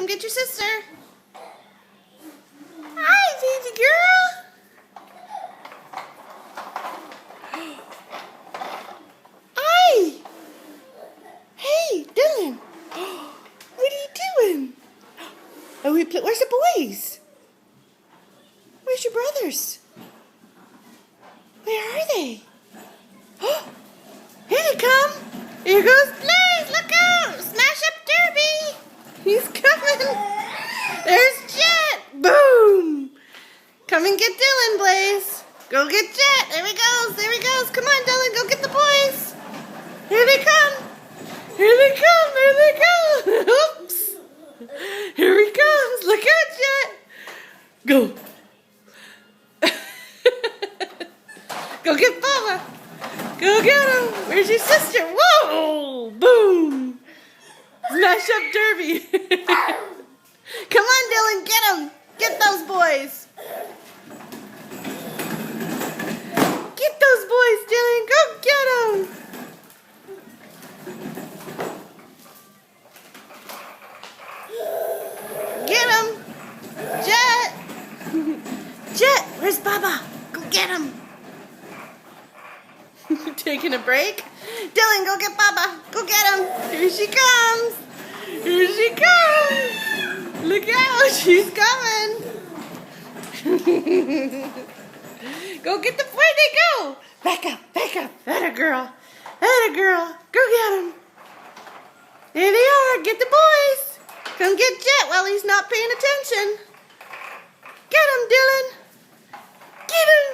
come get your sister. Hi, baby girl. Hi. Hey, Dylan. What are you doing? Oh, where's the boys? Where's your brothers? Where are they? Here they come. Here goes Blaze. Look out. Smash up Derby. He's coming. There's Jet. Boom. Come and get Dylan, Blaze. Go get Jet. There he goes. There he goes. Come on, Dylan. Go get the boys. Here they come. Here they come. There they go. Oops. Here he comes. Look out, Jet. Go. Go get Bubba. Go get him. Where's your sister? Whoa. Boom. Smash up Derby. Come on, Dylan. Get him. Get those boys. Get those boys, Dylan. Go get them. Get him. Jet. Jet, where's Bubba? Go get him. Taking a break? Dylan, go get Bubba. Go get him. Here she comes. Here she comes. Look out. She's coming. Go get the... Where'd they go? Back up. Back up. Atta girl. Atta girl. Go get him. There they are. Get the boys. Come get Jet while he's not paying attention. Get him, Dylan. Get him.